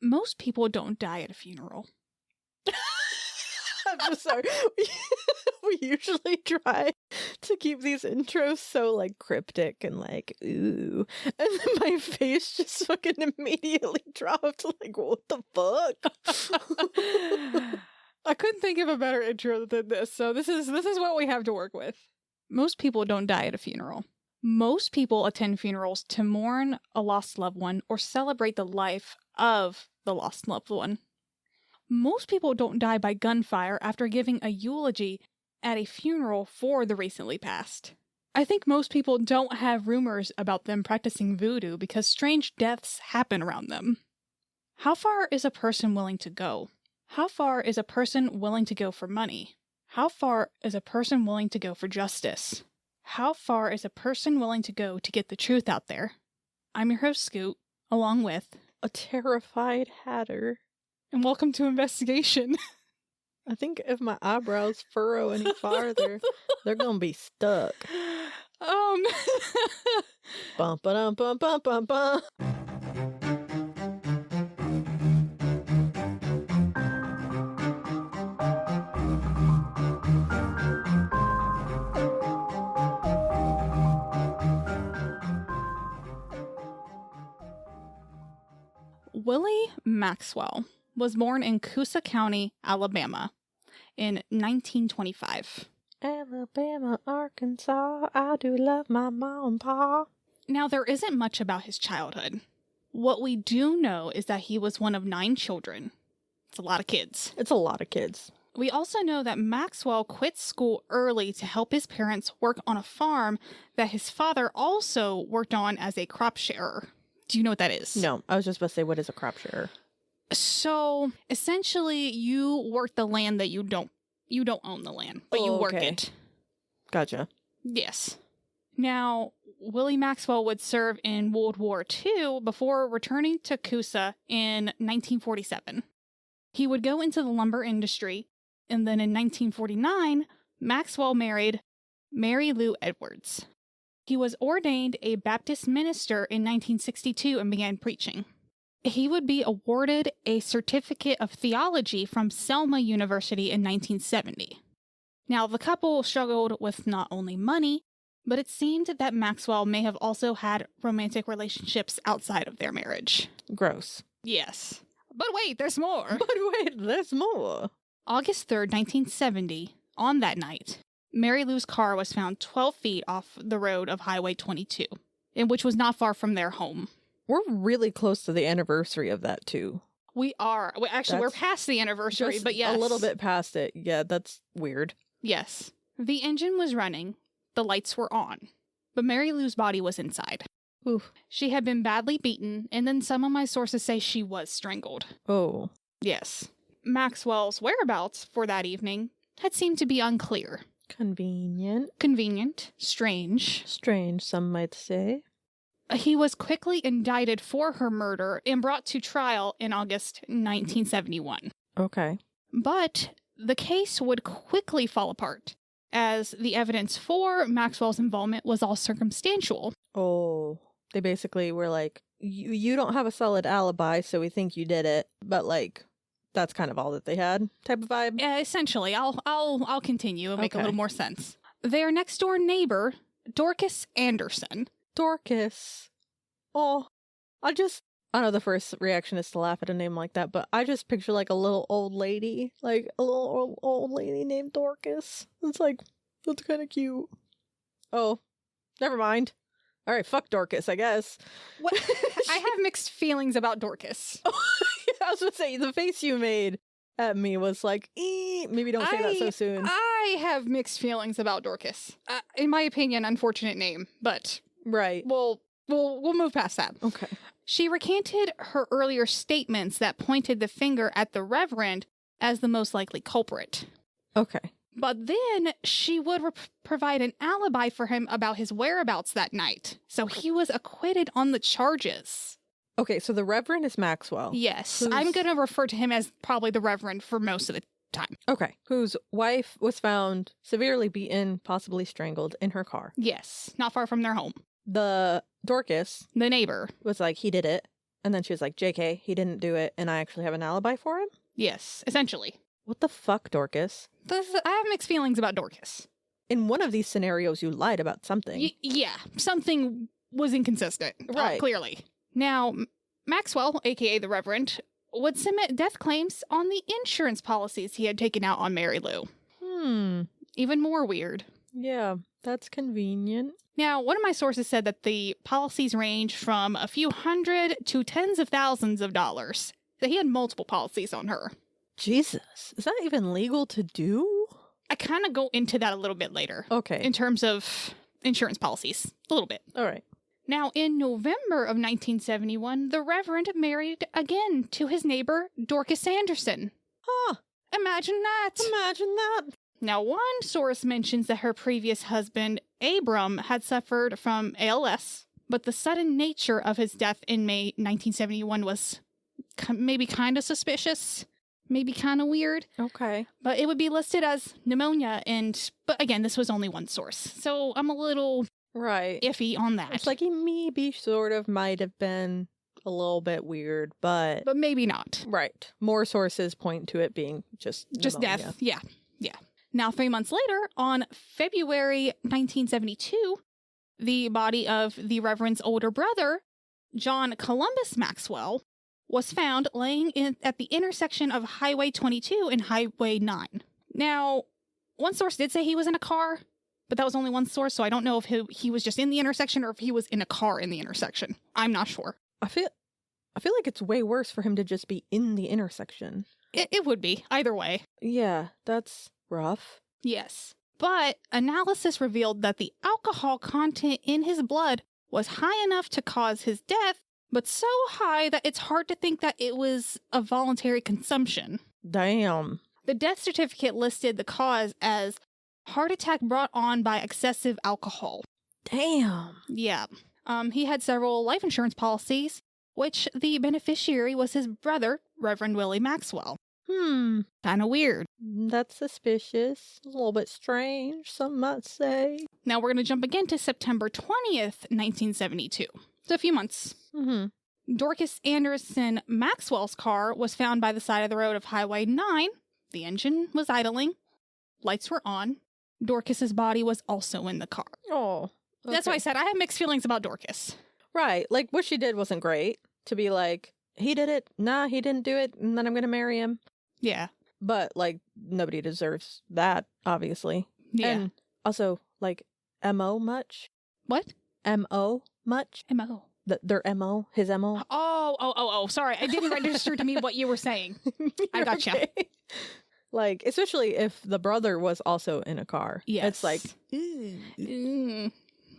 Most people don't die at a funeral. I'm just sorry. We usually try to keep these intros so, like, cryptic and, like, ooh. And then my face just fucking immediately dropped. Like, what the fuck? I couldn't think of a better intro than this, so this is what we have to work with. Most people don't die at a funeral. Most people attend funerals to mourn a lost loved one or celebrate the life of the lost loved one. Most people don't die by gunfire after giving a eulogy at a funeral for the recently passed. I think most people don't have rumors about them practicing voodoo because strange deaths happen around them. How far is a person willing to go? How far is a person willing to go for money? How far is a person willing to go for justice? How far is a person willing to go to get the truth out there? I'm your host, Scoot, along with A terrified hatter. and welcome to Investigation. I think if my eyebrows furrow any farther, they're gonna be stuck. Bum ba dum bum bum bum bum. Willie Maxwell was born in Coosa County, Alabama, in 1925. Alabama, Arkansas, I do love my mom and pa. Now, there isn't much about his childhood. What we do know is that he was one of 9 children. It's a lot of kids. It's a lot of kids. We also know that Maxwell quit school early to help his parents work on a farm that his father also worked on as a crop sharer. Do you know what that is? No, I was just about to say, what is a crop sharer? So, essentially, you work the land that you don't own the land, but you work it. Gotcha. Yes. Now, Willie Maxwell would serve in World War II before returning to Coosa in 1947. He would go into the lumber industry, and then in 1949, Maxwell married Mary Lou Edwards. He was ordained a Baptist minister in 1962 and began preaching. He would be awarded a certificate of theology from Selma University in 1970. Now, the couple struggled with not only money, but it seemed that Maxwell may have also had romantic relationships outside of their marriage. Gross. Yes. But wait, there's more. But wait, there's more. August 3rd, 1970, on that night, Mary Lou's car was found 12 feet off the road of Highway 22, which was not far from their home. We're really close to the anniversary of that, too. We are. We're past the anniversary, but yes. A little bit past it. Yeah, that's weird. Yes. The engine was running. The lights were on. But Mary Lou's body was inside. Oof. She had been badly beaten, and then some of my sources say she was strangled. Oh. Yes. Maxwell's whereabouts for that evening had seemed to be unclear. Convenient. Convenient. Strange. Strange, some might say. He was quickly indicted for her murder and brought to trial in August 1971. Okay. But the case would quickly fall apart, as the evidence for Maxwell's involvement was all circumstantial. Oh. They basically were like, you don't have a solid alibi, so we think you did it. But, like, that's kind of all that they had, type of vibe. Essentially, I'll continue and make a little more sense. Their next door neighbor, Dorcas Anderson. Dorcas. Oh, I know the first reaction is to laugh at a name like that, but I just picture like a little old lady, like a little old lady named Dorcas. It's like, that's kind of cute. Oh, never mind. All right, fuck Dorcas, I guess. What? I have mixed feelings about Dorcas. I was going to say, the face you made at me was like, maybe don't say that so soon. I have mixed feelings about Dorcas. In my opinion, unfortunate name, but right. We'll move past that. Okay. She recanted her earlier statements that pointed the finger at the Reverend as the most likely culprit. Okay. But then she would provide an alibi for him about his whereabouts that night. So he was acquitted on the charges. Okay, so the Reverend is Maxwell. Yes. I'm going to refer to him as probably the Reverend for most of the time. Okay. Whose wife was found severely beaten, possibly strangled, in her car. Yes. Not far from their home. The Dorcas, the neighbor, was like, he did it. And then she was like, JK, he didn't do it, and I actually have an alibi for him? Yes, essentially. What the fuck, Dorcas? I have mixed feelings about Dorcas. In one of these scenarios, you lied about something. Yeah, something was inconsistent. Right. Clearly. Now, Maxwell, aka the Reverend, would submit death claims on the insurance policies he had taken out on Mary Lou. Even more weird. Yeah, that's convenient. Now, one of my sources said that the policies range from a few hundred to tens of thousands of dollars. That he had multiple policies on her. Jesus, is that even legal to do? I kind of go into that a little bit later. Okay. In terms of insurance policies. A little bit. All right. Now, in November of 1971, the Reverend married again to his neighbor, Dorcas Anderson. Huh. Imagine that. Imagine that. Now, one source mentions that her previous husband, Abram, had suffered from ALS, but the sudden nature of his death in May 1971 was maybe kind of suspicious, maybe kind of weird. Okay. But it would be listed as pneumonia, but again, this was only one source, so I'm a little iffy on that. It's like he maybe sort of might have been a little bit weird, but maybe not. Right. More sources point to it being just pneumonia. Death. Yeah. Now, 3 months later, on February 1972, the body of the Reverend's older brother, John Columbus Maxwell, was found laying at the intersection of Highway 22 and Highway 9. Now, one source did say he was in a car, but that was only one source, so I don't know if he was just in the intersection or if he was in a car in the intersection. I'm not sure. I feel like it's way worse for him to just be in the intersection. It would be, either way. Yeah, that's rough. Yes. But analysis revealed that the alcohol content in his blood was high enough to cause his death, but so high that it's hard to think that it was a voluntary consumption. Damn. The death certificate listed the cause as heart attack brought on by excessive alcohol. Damn. Yeah. He had several life insurance policies, which the beneficiary was his brother, Reverend Willie Maxwell. Kind of weird. That's suspicious. A little bit strange, some might say. Now we're going to jump again to September 20th, 1972. So a few months. Dorcas Anderson Maxwell's car was found by the side of the road of Highway 9. The engine was idling. Lights were on. Dorcas's body was also in the car. Oh. Okay. That's why I said I have mixed feelings about Dorcas. Right. Like, what she did wasn't great. To be like, he did it. Nah, he didn't do it. And then I'm going to marry him. Yeah. But, like, nobody deserves that, obviously. Yeah. And also, like, M.O. much? What? M.O. much? M.O. Their M.O.? His M.O.? Oh. Sorry. I didn't register to me what you were saying. I gotcha. Okay. Like, especially if the brother was also in a car. Yes. It's like,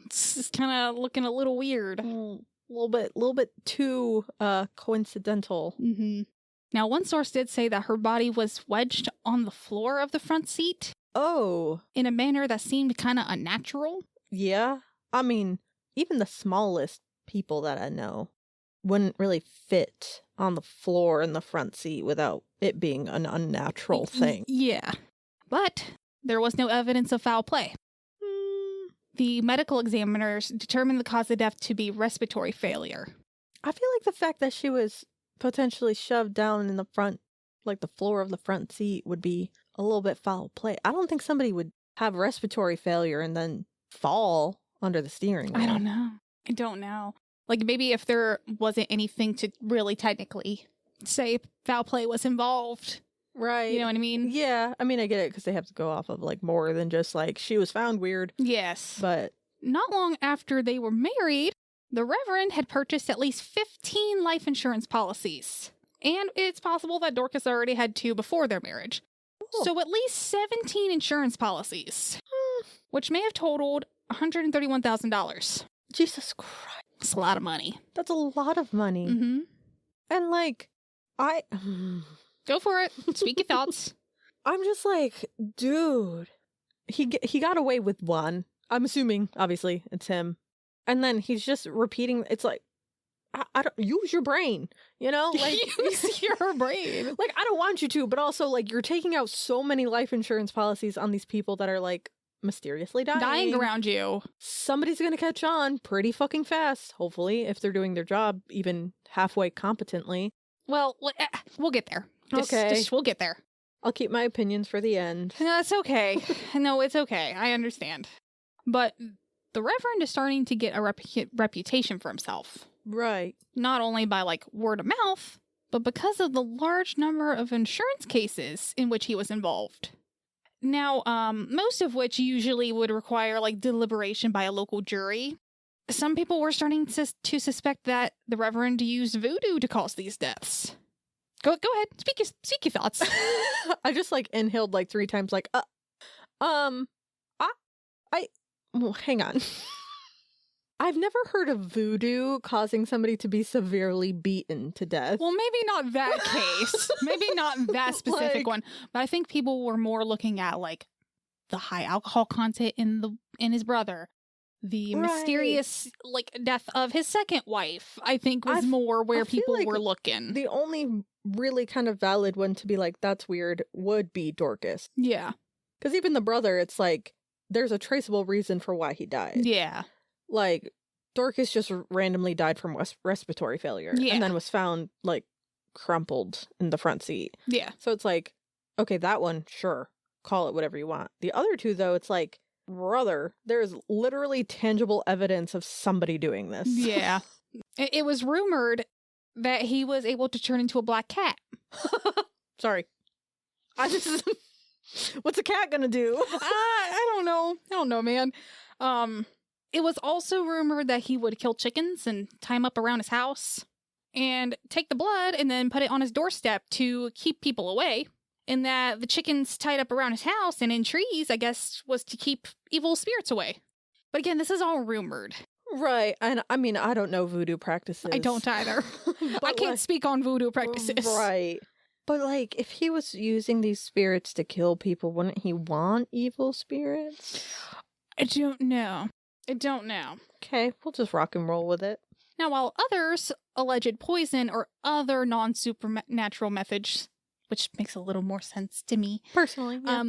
it's kind of looking a little weird. A little bit too coincidental. Now, one source did say that her body was wedged on the floor of the front seat. Oh. In a manner that seemed kind of unnatural. Yeah. I mean, even the smallest people that I know wouldn't really fit on the floor in the front seat without it being an unnatural thing. Yeah. But there was no evidence of foul play. The medical examiners determined the cause of death to be respiratory failure. I feel like the fact that she was potentially shoved down in the front, like the floor of the front seat, would be a little bit foul play. I don't think somebody would have respiratory failure and then fall under the steering wheel. I don't know. Like, maybe if there wasn't anything to really technically say foul play was involved. Right. You know what I mean? Yeah. I mean, I get it because they have to go off of, like, more than just, like, she was found weird. Yes. But not long after they were married, the Reverend had purchased at least 15 life insurance policies. And it's possible that Dorcas already had 2 before their marriage. Oh. So at least 17 insurance policies, which may have totaled $131,000. Jesus Christ. That's a lot of money. That's a lot of money. And, like, Go for it. Speak your thoughts. I'm just like, dude, he got away with one. I'm assuming, obviously, it's him. And then he's just repeating. It's like, I don't use your brain, you know? Like, use your brain. Like, I don't want you to, but also, like, you're taking out so many life insurance policies on these people that are, like, mysteriously dying around you. Somebody's gonna catch on pretty fucking fast, hopefully, if they're doing their job even halfway competently. Well, we'll get there. We'll get there. I'll keep my opinions for the end. No, it's okay. No, it's okay. I understand. But the Reverend is starting to get a reputation for himself. Right. Not only by, like, word of mouth, but because of the large number of insurance cases in which he was involved. Now, most of which usually would require, like, deliberation by a local jury. Some people were starting to suspect that the Reverend used voodoo to cause these deaths. Go ahead. Speak your thoughts. I just, like, inhaled, like, 3 times, like, well, hang on. I've never heard of voodoo causing somebody to be severely beaten to death. Well, maybe not that case. Maybe not that specific one. But I think people were more looking at, like, the high alcohol content in his brother. The mysterious, like, death of his second wife, I think, was more where people were looking. The only really kind of valid one to be like, that's weird, would be Dorcas. Yeah. Because even the brother, it's like, there's a traceable reason for why he died. Yeah. Like, Dorcas just randomly died from respiratory failure. Yeah. And then was found, like, crumpled in the front seat. Yeah. So it's like, okay, that one, sure. Call it whatever you want. The other two, though, it's like, brother, there's literally tangible evidence of somebody doing this. Yeah. It was rumored that he was able to turn into a black cat. Sorry. What's a cat gonna do? I don't know. I don't know, man. It was also rumored that he would kill chickens and tie them up around his house and take the blood and then put it on his doorstep to keep people away. And that the chickens tied up around his house and in trees, I guess, was to keep evil spirits away. But again, this is all rumored. Right. And I mean, I don't know voodoo practices. I don't either. I can't speak on voodoo practices. Right. But, like, if he was using these spirits to kill people, wouldn't he want evil spirits? I don't know. Okay, we'll just rock and roll with it. Now, while others alleged poison or other non-supernatural methods, which makes a little more sense to me. Personally, yeah.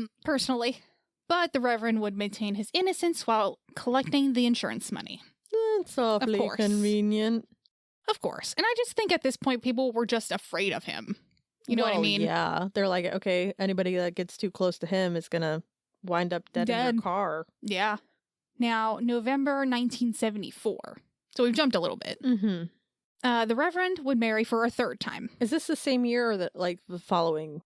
But the Reverend would maintain his innocence while collecting the insurance money. That's awfully convenient. Of course. And I just think at this point, people were just afraid of him. You know what I mean? Yeah. They're like, okay, anybody that gets too close to him is going to wind up dead in their car. Yeah. Now, November 1974. So we've jumped a little bit. Mm-hmm. The Reverend would marry for a third time. Is this the same year or the following?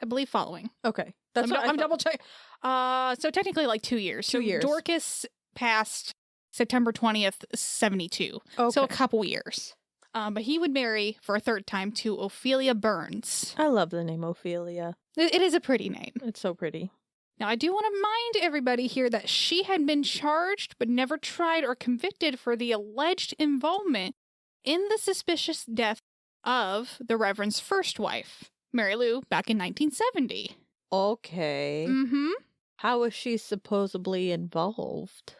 I believe following. Okay. I'm double checking. So technically like 2 years. 2 years. Dorcas passed September 20th, 72. Okay. So a couple years. But he would marry for a third time to Ophelia Burns. I love the name Ophelia. It is a pretty name. It's so pretty. Now, I do want to mind everybody here that she had been charged but never tried or convicted for the alleged involvement in the suspicious death of the Reverend's first wife, Mary Lou, back in 1970. Okay. Mm-hmm. How was she supposedly involved?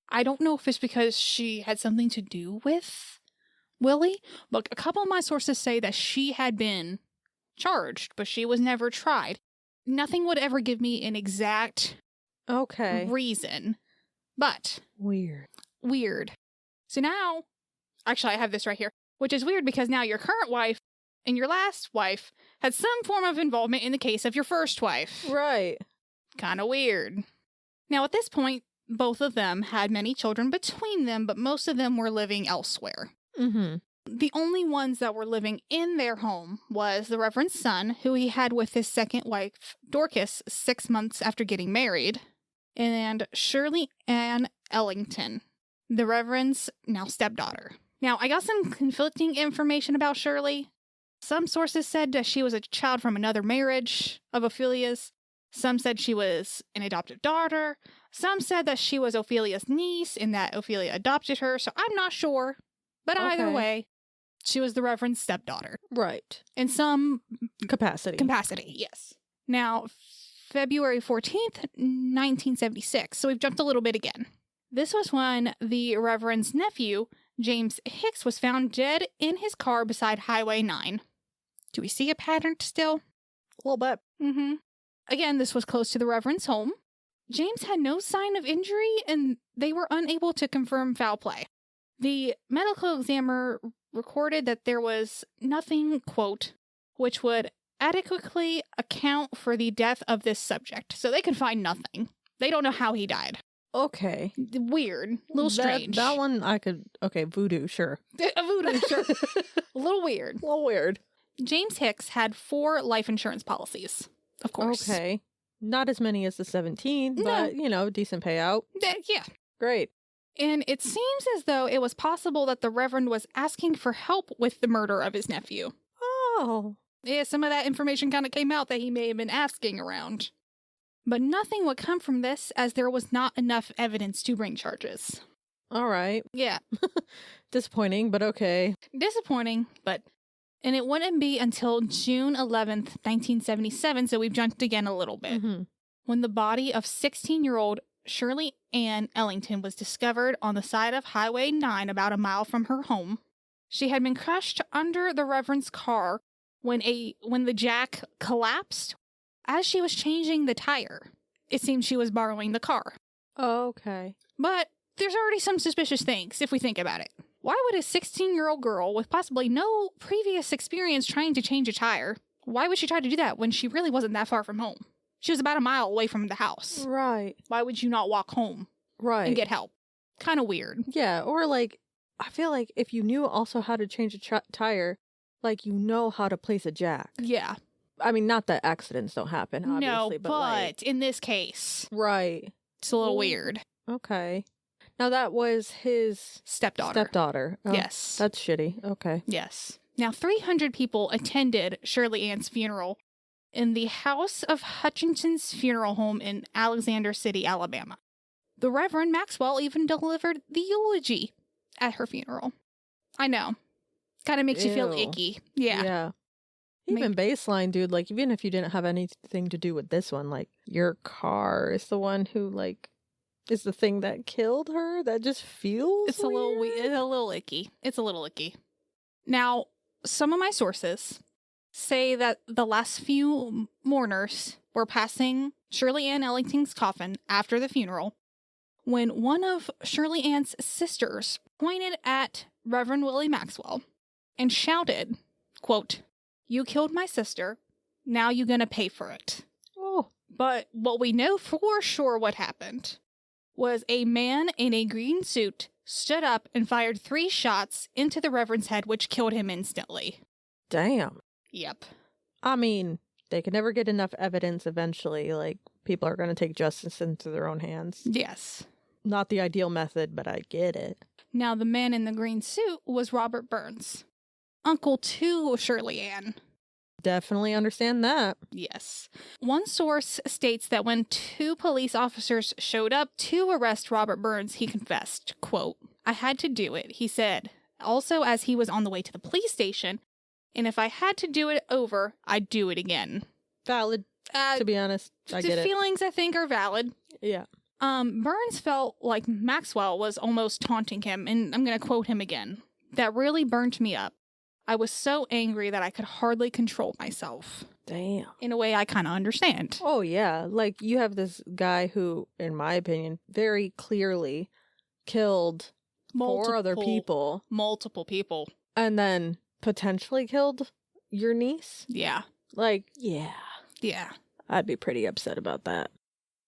I don't know if it's because she had something to do with Willie, but a couple of my sources say that she had been charged, but she was never tried. Nothing would ever give me an exact reason, but weird. So now, actually, I have this right here, which is weird because now your current wife and your last wife had some form of involvement in the case of your first wife. Right. Kind of weird. Now, at this point, both of them had many children between them, but most of them were living elsewhere. Mm-hmm. The only ones that were living in their home was the Reverend's son, who he had with his second wife, Dorcas, 6 months after getting married, and Shirley Ann Ellington, the Reverend's now stepdaughter. Now, I got some conflicting information about Shirley. Some sources said that she was a child from another marriage of Ophelia's. Some said she was an adopted daughter. Some said that she was Ophelia's niece and that Ophelia adopted her, so I'm not sure. But either way, she was the Reverend's stepdaughter. Right. In some capacity. Yes. Now, February 14th, 1976. So we've jumped a little bit again. This was when the Reverend's nephew, James Hicks, was found dead in his car beside Highway 9. Do we see a pattern still? A little bit. Mm-hmm. Again, this was close to the Reverend's home. James had no sign of injury, and they were unable to confirm foul play. The medical examiner recorded that there was nothing, quote, which would adequately account for the death of this subject. So they could find nothing. They don't know how he died. Okay. Weird. A little strange. That one I could... Okay, voodoo, sure. A voodoo, sure. A little weird. A little weird. James Hicks had 4 life insurance policies, of course. Okay. Not as many as the 17, but, decent payout. Yeah. Great. And it seems as though it was possible that the Reverend was asking for help with the murder of his nephew. Oh. Yeah, some of that information kind of came out that he may have been asking around. But nothing would come from this, as there was not enough evidence to bring charges. All right. Yeah. Disappointing, but okay. Disappointing, but... And it wouldn't be until June 11th, 1977, so we've jumped again a little bit, when the body of 16-year-old Shirley Ann Ellington was discovered on the side of Highway 9 about a mile from her home. She had been crushed under the Reverend's car when the jack collapsed as she was changing the tire. It seemed she was borrowing the car. Oh, okay. But there's already some suspicious things, if we think about it. Why would a 16-year-old girl with possibly no previous experience trying to change a tire, why would she try to do that when she really wasn't that far from home? She was about a mile away from the house. Right. Why would you not walk home and get help? Kind of weird. Yeah, or I feel like if you knew also how to change a tire, you know how to place a jack. Yeah. I mean, not that accidents don't happen, obviously. No, but in this case. Right. It's a little weird. Okay. Now, that was his... Stepdaughter. Oh, yes. That's shitty. Okay. Yes. Now, 300 people attended Shirley Ann's funeral in the House of Hutchinson's funeral home in Alexander City, Alabama. The Reverend Maxwell even delivered the eulogy at her funeral. I know. Kind of makes you feel icky. Yeah. Yeah. Even baseline, dude, even if you didn't have anything to do with this one, your car is the one who, is the thing that killed her. That just feels It's a little icky. It's a little icky. Now, some of my sources say that the last few mourners were passing Shirley Ann Ellington's coffin after the funeral when one of Shirley Ann's sisters pointed at Reverend Willie Maxwell and shouted, quote, "You killed my sister. Now you gonna pay for it." Oh. But what we know for sure what happened was a man in a green suit stood up and fired 3 shots into the Reverend's head, which killed him instantly. Damn. Yep. I mean, they could never get enough evidence eventually. People are going to take justice into their own hands. Yes. Not the ideal method, but I get it. Now, the man in the green suit was Robert Burns, uncle to Shirley Ann. Definitely understand that. Yes. One source states that when 2 police officers showed up to arrest Robert Burns, he confessed, quote, "I had to do it," he said, also as he was on the way to the police station, "and if I had to do it over, I'd do it again." Valid, to be honest. I get it. The feelings, I think, are valid. Yeah. Burns felt like Maxwell was almost taunting him, and I'm going to quote him again. "That really burnt me up. I was so angry that I could hardly control myself." Damn. In a way I kind of understand. Oh, yeah. You have this guy who, in my opinion, very clearly killed 4 other people. Multiple people. And then potentially killed your niece? Yeah. Yeah. Yeah. I'd be pretty upset about that.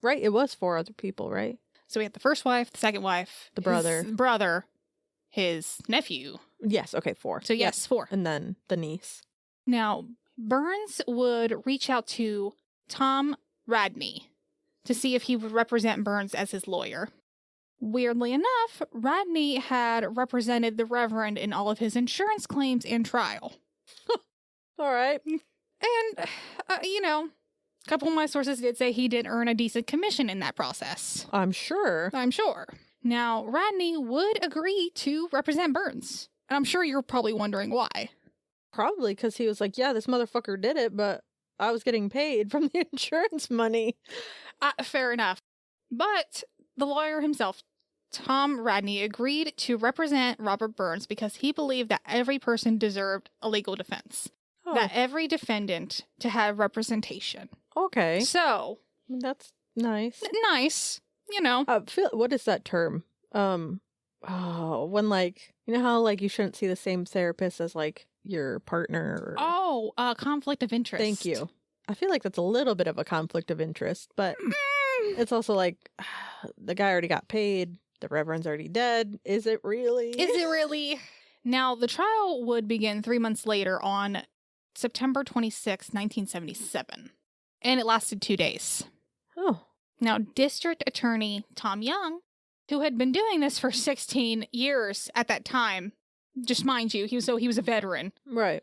Right? It was 4 other people, right? So we had the first wife, the second wife. The brother. His brother. His nephew. Yes, okay, 4. So yes, 4. And then the niece. Now, Burns would reach out to Tom Radney to see if he would represent Burns as his lawyer. Weirdly enough, Radney had represented the Reverend in all of his insurance claims and trial. All right. And, a couple of my sources did say he did earn a decent commission in that process. I'm sure. Now, Radney would agree to represent Burns. And I'm sure you're probably wondering why. Probably because he was like, yeah, this motherfucker did it, but I was getting paid from the insurance money. Fair enough. But the lawyer himself, Tom Radney, agreed to represent Robert Burns because he believed that every person deserved a legal defense. Oh. That every defendant to have representation. Okay. So, that's Nice. Nice. You know. What is that term? When like, you know how like you shouldn't see the same therapist as like your partner? Conflict of interest. Thank you. I feel like that's a little bit of a conflict of interest, but it's also like the guy already got paid. The Reverend's already dead. Is it really? Is it really? Now, the trial would begin 3 months later on September 26, 1977, and it lasted 2 days. Oh. Now, District Attorney Tom Young, who had been doing this for 16 years at that time, just mind you, he was a veteran, right?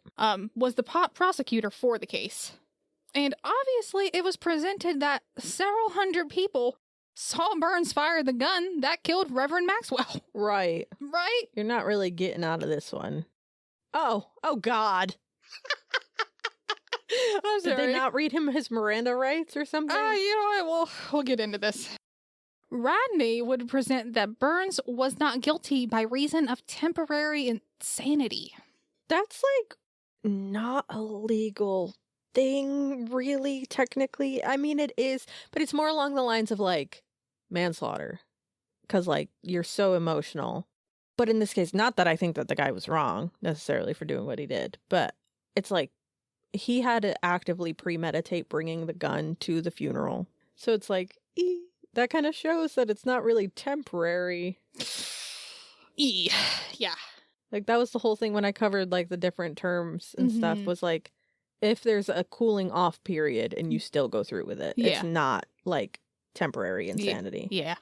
Was the prosecutor for the case. And obviously, it was presented that several hundred people saw Burns fire the gun that killed Reverend Maxwell. Right. Right? You're not really getting out of this one. Oh God. I'm sorry. Did they not read him his Miranda rights or something? You know what? We'll get into this. Radney would present that Burns was not guilty by reason of temporary insanity. That's like not a legal thing, really, technically. I mean, it is, but it's more along the lines of like manslaughter, because like you're so emotional. But in this case, not that I think that the guy was wrong necessarily for doing what he did, but it's like he had to actively premeditate bringing the gun to the funeral. So it's like, that kind of shows that it's not really temporary. Yeah. Like that was the whole thing when I covered like the different terms and stuff, was like, if there's a cooling off period and you still go through with it, it's not like temporary insanity. Yeah.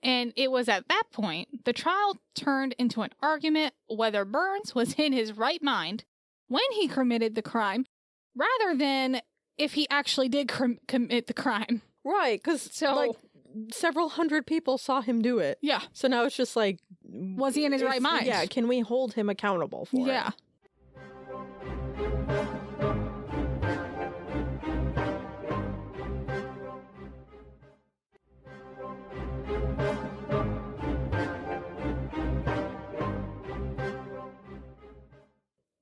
And it was at that point the trial turned into an argument whether Burns was in his right mind when he committed the crime, rather than if he actually did commit the crime. Right, because like several hundred people saw him do it. Yeah. So now it's just like, was he in his right mind? Yeah, can we hold him accountable for it? Yeah.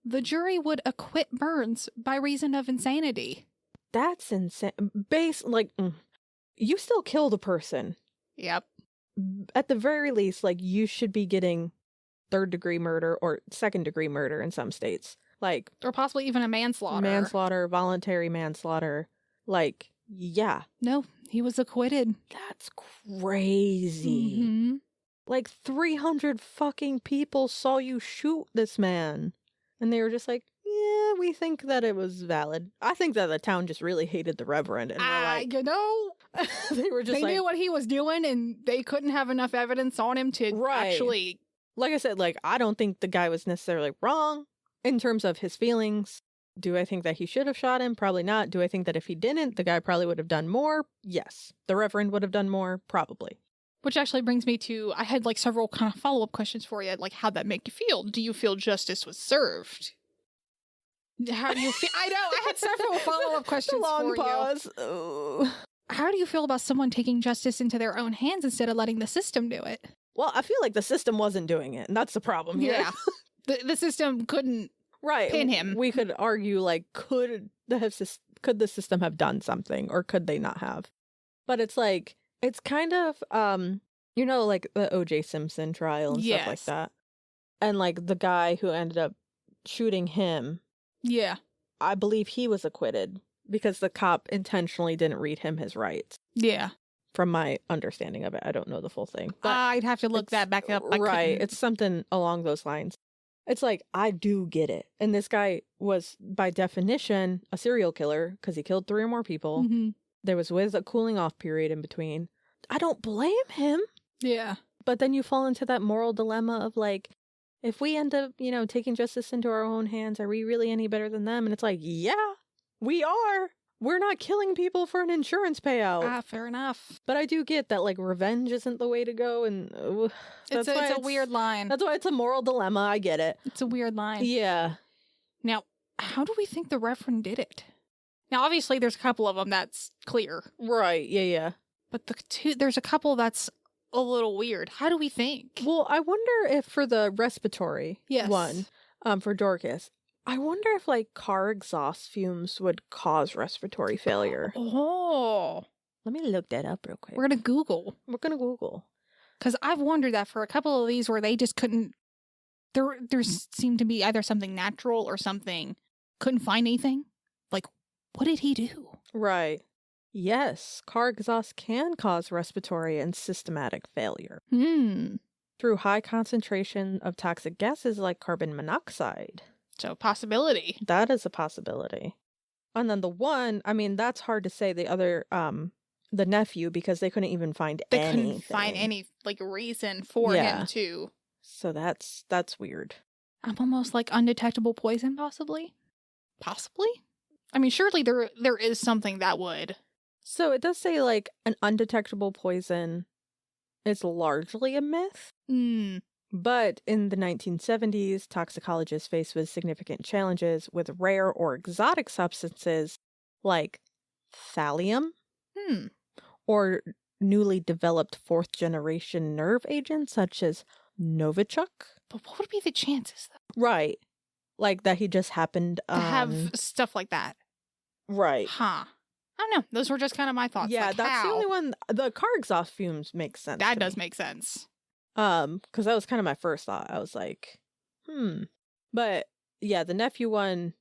The jury would acquit Burns by reason of insanity. That's insane. You still killed a person. Yep. At the very least, like, you should be getting 3rd-degree murder or 2nd-degree murder in some states. Like, or possibly even a manslaughter. Manslaughter, voluntary manslaughter. Like, yeah. No, he was acquitted. That's crazy. Mm-hmm. Like, 300 fucking people saw you shoot this man. And they were just like, yeah, we think that it was valid. I think that the town just really hated the Reverend. And were like, you know, they were just they knew what he was doing and they couldn't have enough evidence on him to actually. Like I said, like, I don't think the guy was necessarily wrong in terms of his feelings. Do I think that he should have shot him? Probably not. Do I think that if he didn't, the guy probably would have done more? Yes. The Reverend would have done more? Probably. Which actually brings me to, I had like several kind of follow-up questions for you. Like, how'd that make you feel? Do you feel justice was served? How do you feel? I know, I had several follow-up questions for pause. you. Oh. How do you feel about someone taking justice into their own hands instead of letting the system do it? Well, I feel like the system wasn't doing it, and that's the problem here. Yeah. The system couldn't pin him. We could argue, like, could the system have done something, or could they not have? But it's like, it's kind of, you know, like the O.J. Simpson trial and stuff like that. And, like, the guy who ended up shooting him. Yeah. I believe he was acquitted because the cop intentionally didn't read him his rights. Yeah. From my understanding of it. I don't know the full thing. But I'd have to look that back up. Right. It's something along those lines. It's like, I do get it. And this guy was, by definition, a serial killer because he killed 3 or more people. Mm-hmm. There was a cooling off period in between. I don't blame him. Yeah. But then you fall into that moral dilemma of like, if we end up, you know, taking justice into our own hands, are we really any better than them? And it's like, yeah, we are. We're not killing people for an insurance payout. Fair enough. But I do get that, like, revenge isn't the way to go, and it's a weird line. That's why it's a moral dilemma. I get it. It's a weird line. Yeah. Now, how do we think the Reverend did it? Now, obviously, there's a couple of them that's clear. Right, yeah. But there's a couple that's a little weird. How do we think? Well, I wonder if for the respiratory one, for Dorcas, I wonder if, like, car exhaust fumes would cause respiratory failure. Oh. Let me look that up real quick. We're going to Google. We're going to Google. Because I've wondered that for a couple of these where they just couldn't. There seemed to be either something natural or something. Couldn't find anything. Like, what did he do? Right. Yes, car exhaust can cause respiratory and systematic failure. Through high concentration of toxic gases like carbon monoxide. So, possibility. That is a possibility. And then the one, I mean, that's hard to say. The other, the nephew, because they couldn't even find anything. They couldn't find any, like, reason for him to. So that's weird. I'm almost like undetectable poison, possibly? Possibly? I mean, surely there is something that would. So it does say, like, an undetectable poison is largely a myth. But in the 1970s, toxicologists faced with significant challenges with rare or exotic substances like thallium or newly developed fourth-generation nerve agents such as Novichok. But what would be the chances, though? Right. Like that he just happened to have stuff like that. Right. Huh. I don't know. Those were just kind of my thoughts. Yeah, like, that's the only one. The car exhaust fumes make sense. That does make sense. Because that was kind of my first thought. I was like, But yeah, the nephew one,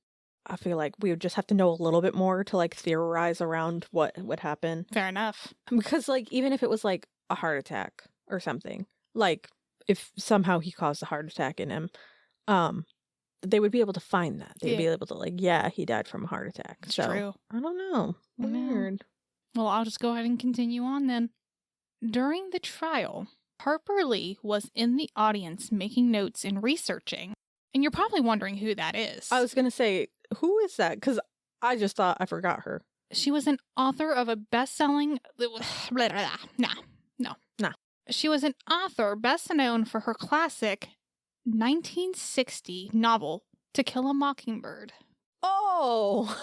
I feel like we would just have to know a little bit more to like theorize around what would happen. Fair enough. Because like even if it was like a heart attack or something, like if somehow he caused a heart attack in him, they would be able to find that. They'd be able to like, yeah, he died from a heart attack. It's true. I don't know. Weird. Well, I'll just go ahead and continue on then. During the trial, Harper Lee was in the audience making notes and researching. And you're probably wondering who that is. I was going to say, who is that? Because I just thought I forgot her. She was an author of a best-selling... No. She was an author best known for her classic 1960 novel, To Kill a Mockingbird. Oh!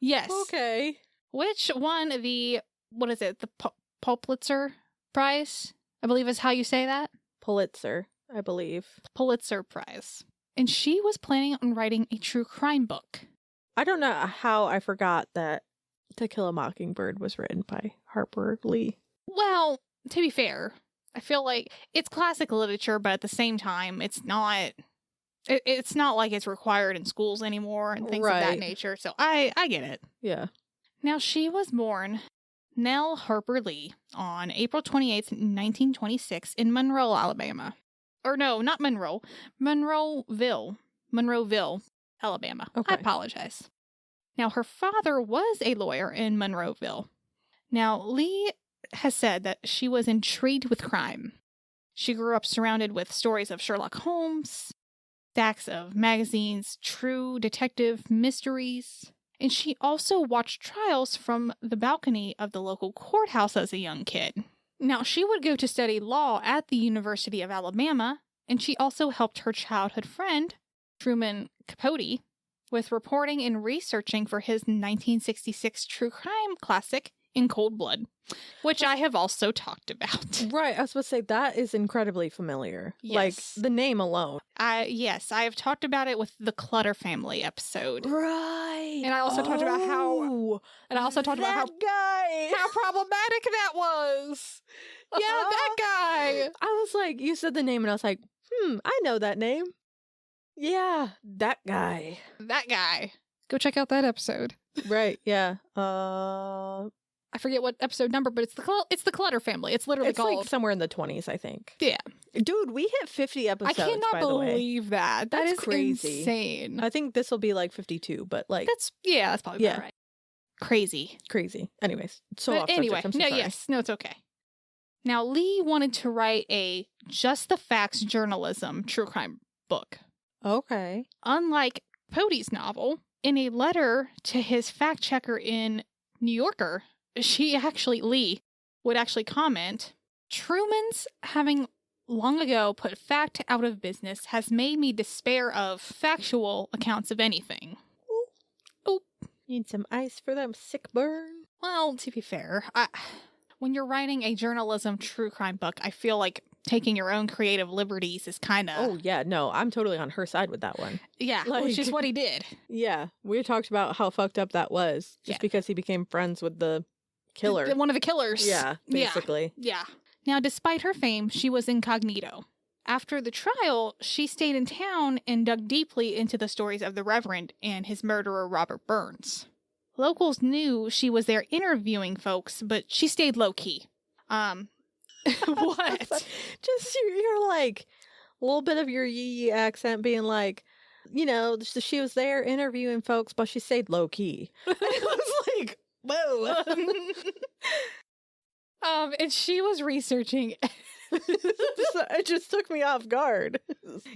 Yes. Okay. Which won the, what is it, the Pulitzer Prize? I believe is how you say that. Pulitzer, I believe. Pulitzer Prize. And she was planning on writing a true crime book. I don't know how I forgot that To Kill a Mockingbird was written by Harper Lee. Well, to be fair, I feel like it's classic literature, but at the same time, it's not like it's required in schools anymore and things of that nature. So I get it. Yeah. Now, she was born Nell Harper Lee on April 28th, 1926 in Monroe, Alabama. Or no, not Monroe. Monroeville, Alabama. Okay. I apologize. Now, her father was a lawyer in Monroeville. Now, Lee has said that she was intrigued with crime. She grew up surrounded with stories of Sherlock Holmes, stacks of magazines, true detective mysteries, and she also watched trials from the balcony of the local courthouse as a young kid. Now, she would go to study law at the University of Alabama, and she also helped her childhood friend, Truman Capote, with reporting and researching for his 1966 true crime classic, In Cold Blood, which I have also talked about. Right, I was supposed to say, that is incredibly familiar. Yes. Like, the name alone. Yes, I have talked about it with the Clutter Family episode. Right. And I also talked about how... And I also talked about how problematic that was. Yeah, that guy. I was like, you said the name and I was like, I know that name. Yeah, that guy. That guy. Go check out that episode. Right, yeah. I forget what episode number, but it's the Clutter Family. It's literally called... like somewhere in the 20s, I think. Yeah. Dude, we hit 50 episodes, I cannot by the way. believe that. That's is crazy. Insane. I think this will be like 52, but like... That's probably about right. Crazy. Anyways, so but off anyway, subject. I'm so sorry. No, it's okay. Now, Lee wanted to write a Just the Facts journalism true crime book. Okay. Unlike Capote's novel, in a letter to his fact checker in New Yorker, Lee would actually comment, Truman's having long ago put fact out of business has made me despair of factual accounts of anything. Oh. Need some ice for them sick burn? Well, to be fair, when you're writing a journalism true crime book, I feel like taking your own creative liberties is kind of... Oh, yeah, no, I'm totally on her side with that one. Yeah, which is what he did. Yeah, we talked about how fucked up that was, just because he became friends with the killer. One of the killers. Yeah, basically. Yeah. Now, despite her fame, she was incognito. After the trial, she stayed in town and dug deeply into the stories of the Reverend and his murderer, Robert Burns. Locals knew she was there interviewing folks, but she stayed low-key. What? Just you're like, a little bit of your yee accent being like, you know, she was there interviewing folks, but she stayed low-key. And it was like, whoa. And she was researching... It just took me off guard.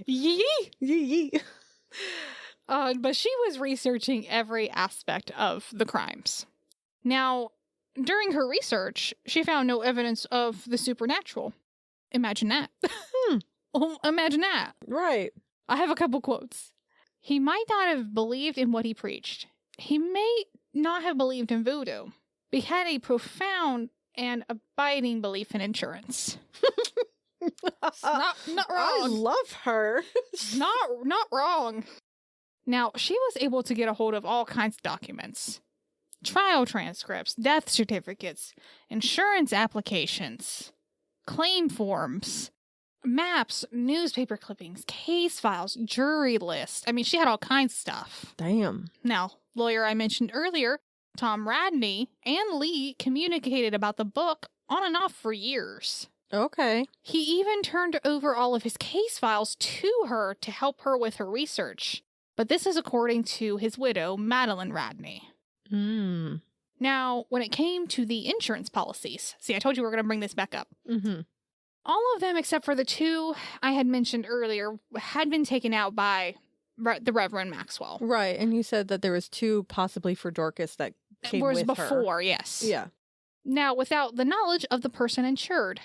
Yee! Yee. But she was researching every aspect of the crimes. Now, during her research, she found no evidence of the supernatural. Imagine that. Oh, imagine that. Right. I have a couple quotes. He might not have believed in what he preached. He may not have believed in voodoo, but he had a profound and abiding belief in insurance. Not wrong. I love her. Not wrong. Now, she was able to get a hold of all kinds of documents. Trial transcripts, death certificates, insurance applications, claim forms, maps, newspaper clippings, case files, jury lists. I mean, she had all kinds of stuff. Damn. Now, lawyer I mentioned earlier, Tom Radney and Lee communicated about the book on and off for years. Okay. He even turned over all of his case files to her to help her with her research. But this is according to his widow, Madeline Radney. Now, when it came to the insurance policies, see, I told you we were going to bring this back up. All of them, except for the two I had mentioned earlier, had been taken out by the Reverend Maxwell. Right, and you said that there was two possibly for Dorcas that came with before, her. Yes. Yeah. Now, without the knowledge of the person insured,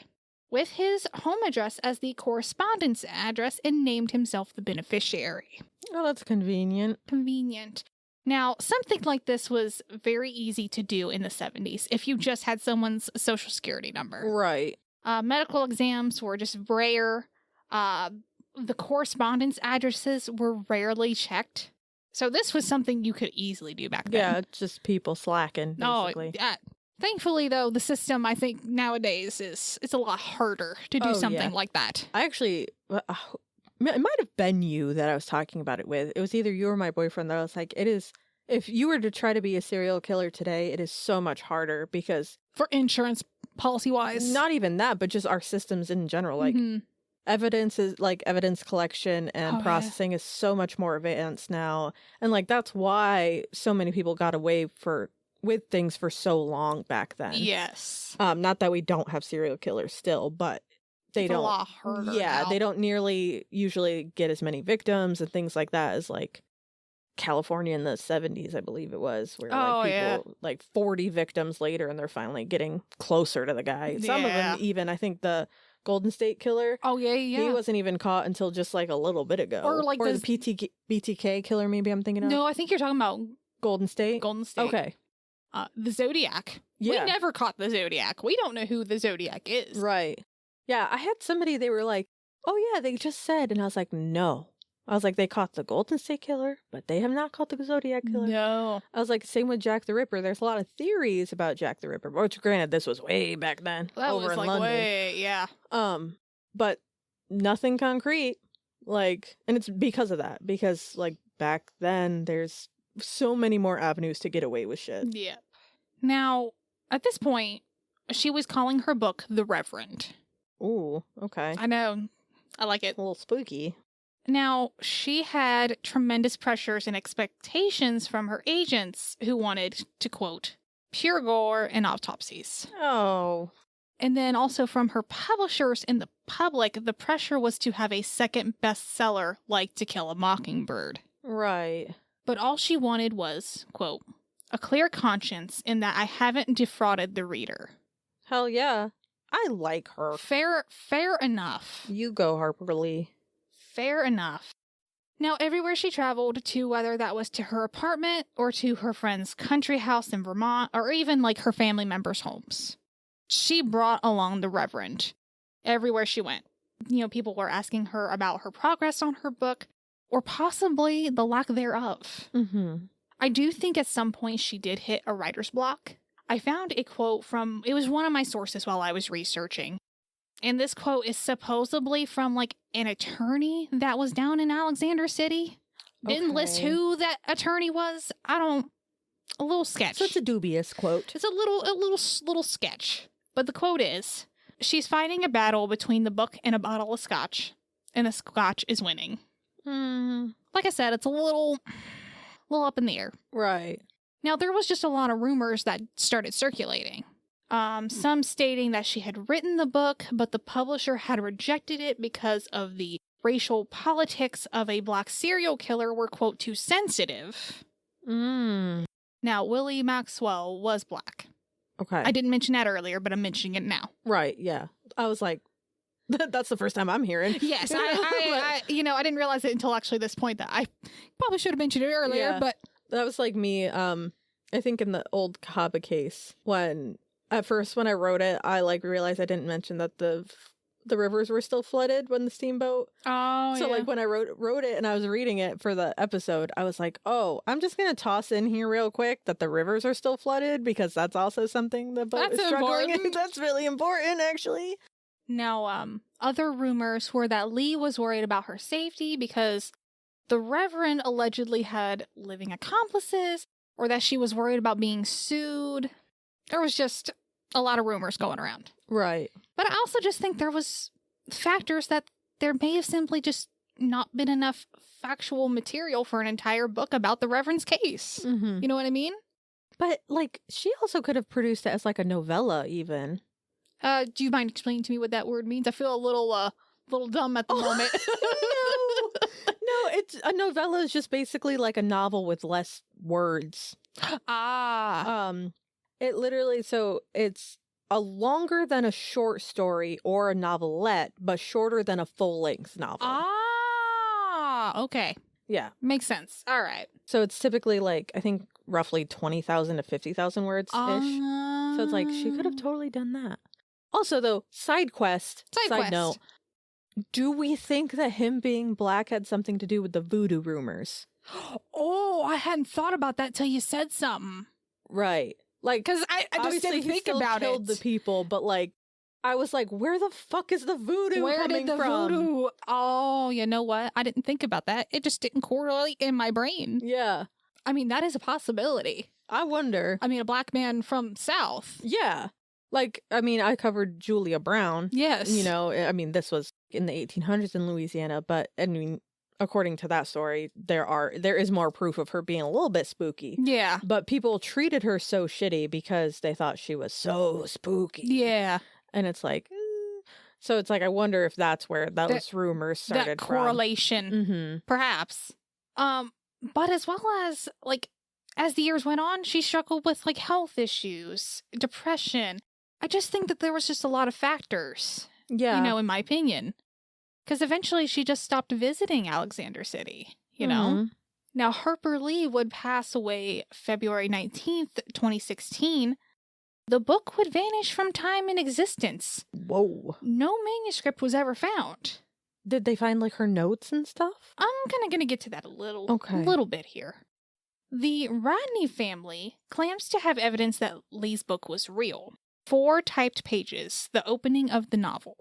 with his home address as the correspondence address, and named himself the beneficiary. Oh, that's convenient. Convenient. Now, something like this was very easy to do in the 70s if you just had someone's social security number. Right. Medical exams were just rare. The correspondence addresses were rarely checked. So this was something you could easily do back then. Yeah, it's just people slacking, basically. Yeah. Thankfully, though, the system, I think, nowadays it's a lot harder to do something like that. I actually... it might have been you that I was talking about it with. It was either you or my boyfriend that I was like, it is... If you were to try to be a serial killer today, it is so much harder because... For insurance policy-wise? Not even that, but just our systems in general. Like, evidence collection and processing is so much more advanced now. And, like, that's why so many people got away with things for so long back then. Yes. Not that we don't have serial killers still, but they don't... a lot harder now. They don't nearly usually get as many victims and things like that as, like, California in the 70s, I believe it was, where like 40 victims later and they're finally getting closer to the guy. Some of them even, I think the Golden State Killer. Oh yeah. He wasn't even caught until just like a little bit ago. Or the BTK killer, maybe I'm thinking of. No, I think you're talking about Golden State. Okay. The Zodiac. Yeah. We never caught the Zodiac. We don't know who the Zodiac is. Right. Yeah, I had somebody, they were like, oh yeah, they just said, and I was like, no. I was like, they caught the Golden State Killer, but they have not caught the Zodiac Killer. No. I was like, same with Jack the Ripper. There's a lot of theories about Jack the Ripper, which granted, this was way back then. That over was in like London. Way, yeah. But nothing concrete. Like, and it's because of that. Because, like, back then, there's so many more avenues to get away with shit. Yeah. Now, at this point, she was calling her book The Reverend. Ooh, okay. I know. I like it. A little spooky. Now, she had tremendous pressures and expectations from her agents who wanted to, quote, pure gore and autopsies. Oh. And then also from her publishers and the public, the pressure was to have a second bestseller like To Kill a Mockingbird. Right. But all she wanted was, quote, a clear conscience in that I haven't defrauded the reader. Hell yeah. I like her. Fair enough. You go, Harper Lee. Fair enough. Now, everywhere she traveled to, whether that was to her apartment or to her friend's country house in Vermont, or even like her family members' homes, she brought along the Reverend everywhere she went. You know, people were asking her about her progress on her book, or possibly the lack thereof. Mm-hmm. I do think at some point she did hit a writer's block. I found a quote from, it was one of my sources while I was researching. And this quote is supposedly from like an attorney that was down in Alexander City. Didn't list who that attorney was. A little sketch. So it's a dubious quote. It's a little sketch. But the quote is, she's fighting a battle between the book and a bottle of scotch, and the scotch is winning. Like I said, it's a little up in the air. Right. Now, there was just a lot of rumors that started circulating. Some stating that she had written the book, but the publisher had rejected it because of the racial politics of a black serial killer were, quote, too sensitive. Now, Willie Maxwell was black. Okay. I didn't mention that earlier, but I'm mentioning it now. Right, yeah. I was like, that's the first time I'm hearing. Yes, I didn't realize it until actually this point that I probably should have mentioned it earlier, but... That was like me, I think in the old Cahaba case, when I wrote it, I like realized I didn't mention that the rivers were still flooded when the steamboat. Oh, so like when I wrote it and I was reading it for the episode, I was like, oh, I'm just gonna toss in here real quick that the rivers are still flooded because that's also something the boat is struggling in. That's really important, actually. Now, other rumors were that Lee was worried about her safety because the Reverend allegedly had living accomplices, or that she was worried about being sued. There was just a lot of rumors going around. Right. But I also just think there was factors that there may have simply just not been enough factual material for an entire book about the Reverend's case. Mm-hmm. You know what I mean? But, like, she also could have produced it as, like, a novella, even. Do you mind explaining to me what that word means? I feel a little dumb at the moment. No, it's a novella is just basically like a novel with less words. It literally, so it's a longer than a short story or a novelette, but shorter than a full-length novel. Okay. Yeah. Makes sense. All right. So it's typically like, I think, roughly 20,000 to 50,000 words-ish. So it's like, she could have totally done that. Also, though, side note, do we think that him being black had something to do with the voodoo rumors? Oh, I hadn't thought about that till you said something. Right. Like, because I just didn't think about it. He killed the people, but like, I was like, where the fuck is the voodoo coming from? Voodoo? Oh, you know what? I didn't think about that. It just didn't correlate in my brain. Yeah. I mean, that is a possibility. I wonder. I mean, a black man from South. Yeah. Like, I mean, I covered Julia Brown. Yes. You know, I mean, this was in the 1800s in Louisiana, but I mean, according to that story, there is more proof of her being a little bit spooky. Yeah. But people treated her so shitty because they thought she was so spooky. Yeah. And it's like, so it's like, I wonder if that's where those rumors started that correlation, from. Perhaps. But as well as, like, as the years went on, she struggled with, like, health issues, depression. I just think that there was just a lot of factors. Yeah. You know, in my opinion. Because eventually she just stopped visiting Alexander City, you know? Now, Harper Lee would pass away February 19th, 2016. The book would vanish from time and existence. Whoa. No manuscript was ever found. Did they find, like, her notes and stuff? I'm kind of going to get to that a little bit here. The Rodney family claims to have evidence that Lee's book was real. 4 typed pages, the opening of the novel.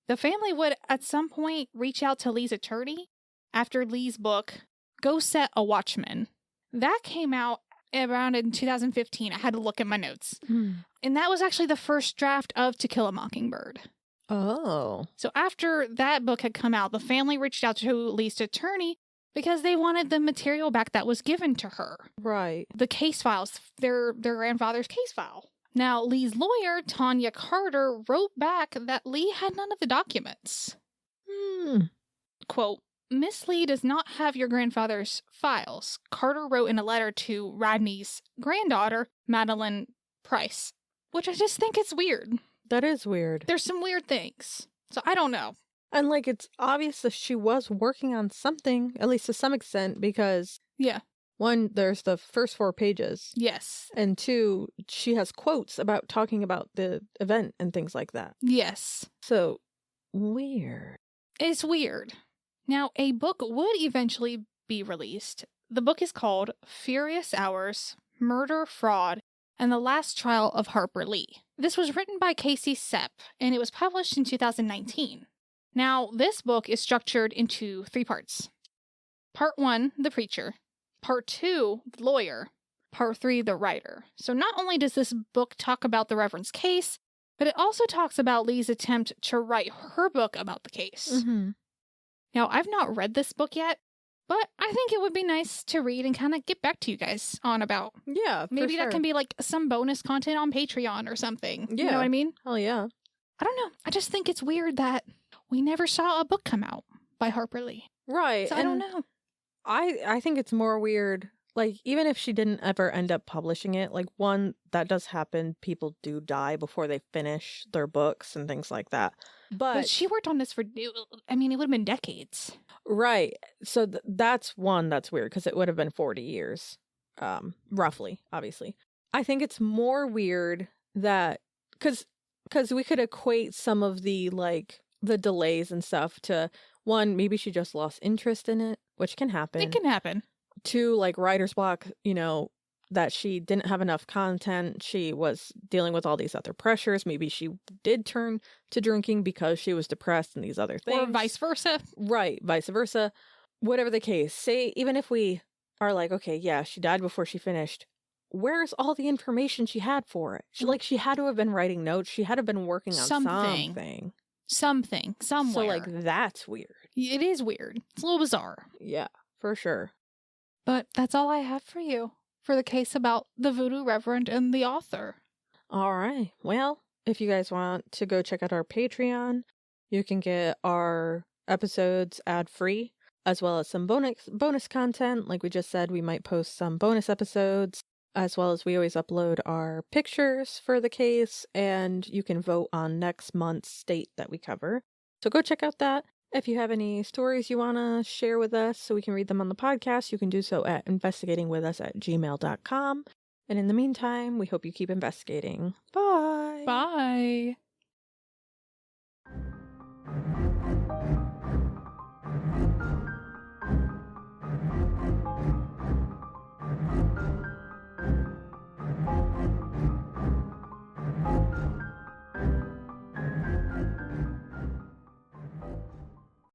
The family would, at some point, reach out to Lee's attorney after Lee's book, Go Set a Watchman. That came out around in 2015. I had to look at my notes. And that was actually the first draft of To Kill a Mockingbird. Oh. So after that book had come out, the family reached out to Lee's attorney because they wanted the material back that was given to her. Right. The case files, their grandfather's case file. Now, Lee's lawyer, Tanya Carter, wrote back that Lee had none of the documents. Quote, Miss Lee does not have your grandfather's files, Carter wrote in a letter to Rodney's granddaughter, Madeline Price, which I just think is weird. That is weird. There's some weird things. So I don't know. And, like, it's obvious that she was working on something, at least to some extent, because... Yeah. 1, there's the first 4 pages. Yes. And 2, she has quotes about talking about the event and things like that. Yes. So, weird. It's weird. Now, a book would eventually be released. The book is called Furious Hours, Murder, Fraud, and the Last Trial of Harper Lee. This was written by Casey Sepp, and it was published in 2019. Now, this book is structured into 3 parts. Part 1, the preacher. Part 2, the lawyer. Part 3, the writer. So not only does this book talk about the Reverend's case, but it also talks about Lee's attempt to write her book about the case. Mm-hmm. Now, I've not read this book yet, but I think it would be nice to read and kind of get back to you guys on about. Yeah, Maybe for sure. that can be like some bonus content on Patreon or something. You Yeah. know what I mean? Hell yeah. I don't know. I just think it's weird that we never saw a book come out by Harper Lee. Right. So I don't know. I think it's more weird. Like, even if she didn't ever end up publishing it, like, one, that does happen. People do die before they finish their books and things like that. But she worked on this for, I mean, it would have been decades. Right. So that's one that's weird because it would have been 40 years, roughly, obviously. I think it's more weird that, because we could equate some of the, like, the delays and stuff to, one, maybe she just lost interest in it, which can happen. It can happen. 2, like, writer's block, you know, that she didn't have enough content. She was dealing with all these other pressures. Maybe she did turn to drinking because she was depressed and these other things. Or vice versa. Right, vice versa. Whatever the case, say, even if we are like, okay, yeah, she died before she finished, where's all the information she had for it? She had to have been writing notes. She had to have been working on something. Something, somewhere. So, like, that's weird. It is weird. It's a little bizarre. Yeah, for sure. But that's all I have for you for the case about the Voodoo Reverend and the author. All right. Well, if you guys want to go check out our Patreon, you can get our episodes ad-free, as well as some bonus content. Like we just said, we might post some bonus episodes, as well as we always upload our pictures for the case, and you can vote on next month's state that we cover. So go check out that. If you have any stories you want to share with us so we can read them on the podcast, you can do so at investigatingwithus@gmail.com. And in the meantime, we hope you keep investigating. Bye. Bye.